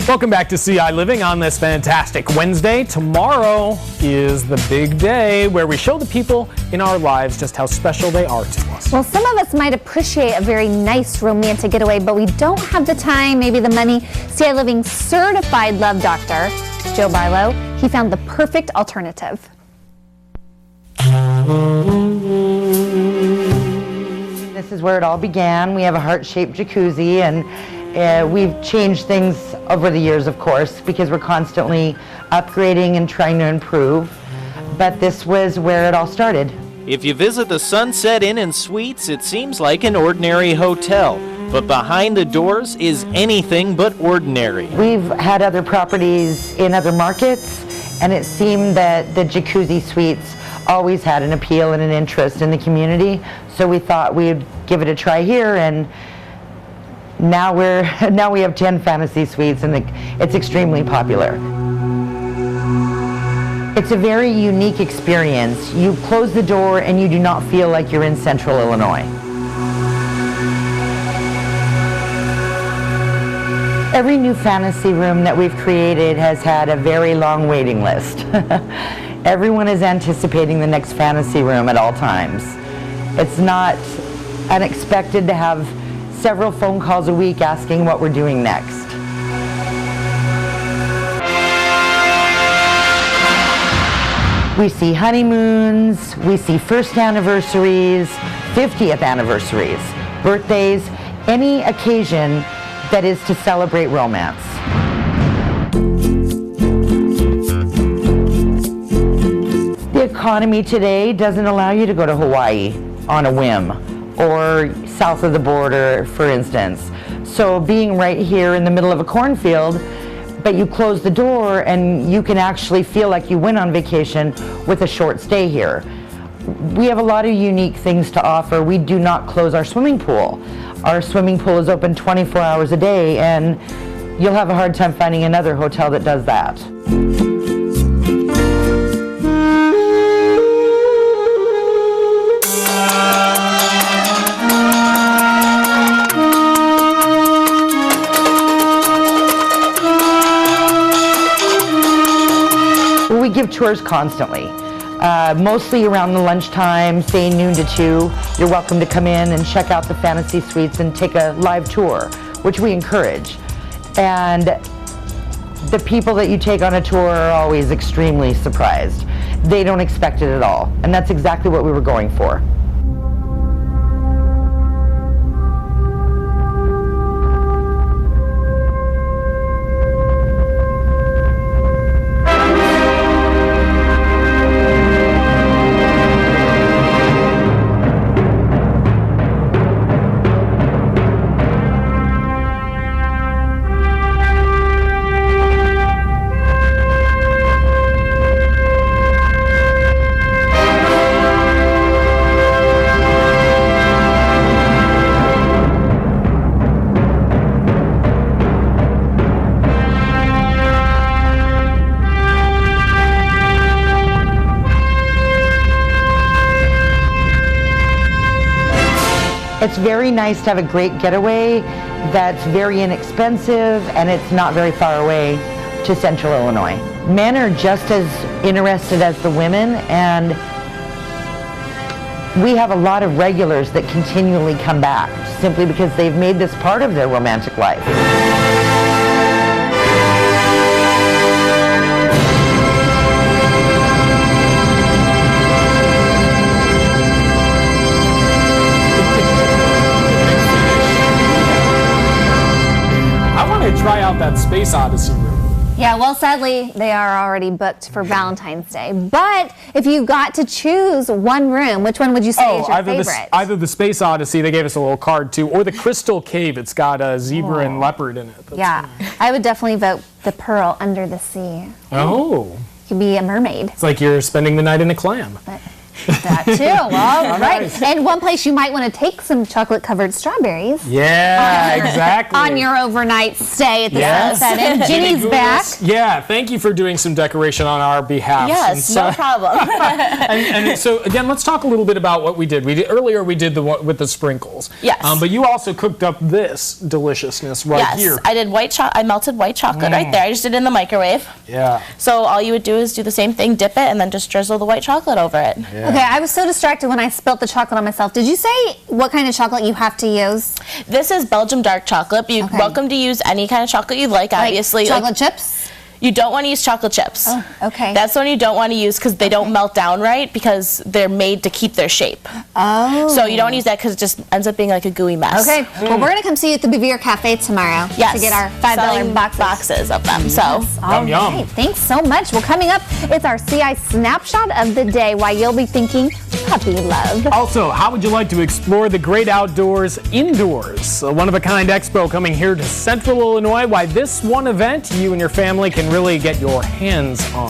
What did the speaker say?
Welcome back to ciLiving on this fantastic Wednesday. Tomorrow is the big day where we show the people in our lives just how special they are to us. Well, some of us might appreciate a very nice romantic getaway, but we don't have the time, maybe the money. ciLiving certified love doctor, Joe Barlow, he found the perfect alternative. This is where it all began. We have a heart-shaped jacuzzi, and we've changed things over the years, of course, because we're constantly upgrading and trying to improve. But this was where it all started. If you visit the Sunset Inn and Suites, it seems like an ordinary hotel. But behind the doors is anything but ordinary. We've had other properties in other markets, and it seemed that the jacuzzi suites always had an appeal and an interest in the community. So we thought we'd give it a try here, and now we have 10 fantasy suites, and it's extremely popular. It's a very unique experience. You close the door and you do not feel like you're in Central Illinois. Every new fantasy room that we've created has had a very long waiting list. Everyone is anticipating the next fantasy room at all times. It's not unexpected to have several phone calls a week asking what we're doing next. We see honeymoons, we see first anniversaries, 50th anniversaries, birthdays, any occasion that is to celebrate romance. The economy today doesn't allow you to go to Hawaii on a whim, or south of the border, for instance. So being right here in the middle of a cornfield, but you close the door and you can actually feel like you went on vacation with a short stay here. We have a lot of unique things to offer. We do not close our swimming pool. Our swimming pool is open 24 hours a day, and you'll have a hard time finding another hotel that does that. We give tours constantly, mostly around the lunchtime, say noon to 2. You're welcome to come in and check out the fantasy suites and take a live tour, which we encourage. And the people that you take on a tour are always extremely surprised. They don't expect it at all, and that's exactly what we were going for. It's very nice to have a great getaway that's very inexpensive, and it's not very far away to Central Illinois. Men are just as interested as the women, and we have a lot of regulars that continually come back simply because they've made this part of their romantic life. Try out that Space Odyssey room. Yeah, well, sadly, they are already booked for Valentine's Day. But if you got to choose one room, which one would you say is your favorite? Either the Space Odyssey, they gave us a little card too, or the Crystal Cave. It's got a zebra and leopard in it. Yeah, I would definitely vote the Pearl Under the Sea. Oh. You could be a mermaid. It's like you're spending the night in a clam. But That too. All right. And one place you might want to take some chocolate-covered strawberries. Yeah, exactly. On your overnight stay at the Sunset Inn. Ginny's back. Yeah, thank you for doing some decoration on our behalf. Yes, no problem. and so again, let's talk a little bit about what we did. Earlier we did the one with the sprinkles. Yes. But you also cooked up this deliciousness right here. Yes, I did I melted white chocolate right there. I just did it in the microwave. Yeah. So all you would do is do the same thing, dip it, and then just drizzle the white chocolate over it. Yeah. Okay, I was so distracted when I spilt the chocolate on myself. Did you say what kind of chocolate you have to use? This is Belgium dark chocolate. You're welcome to use any kind of chocolate you'd like, obviously. Chocolate chips? You don't want to use chocolate chips. Oh, okay. That's the one you don't want to use because they don't melt down right because they're made to keep their shape. Oh. So you don't want to use that because it just ends up being like a gooey mess. Okay. Well, we're going to come see you at the Bevere Cafe tomorrow to get our $5 boxes of them. Yes. So All yum. right. Thanks so much. Well, coming up, it's our CI Snapshot of the Day, why you'll be thinking puppy love. Also, how would you like to explore the great outdoors indoors? A one-of-a-kind expo coming here to Central Illinois. Why this one event you and your family can really get your hands on.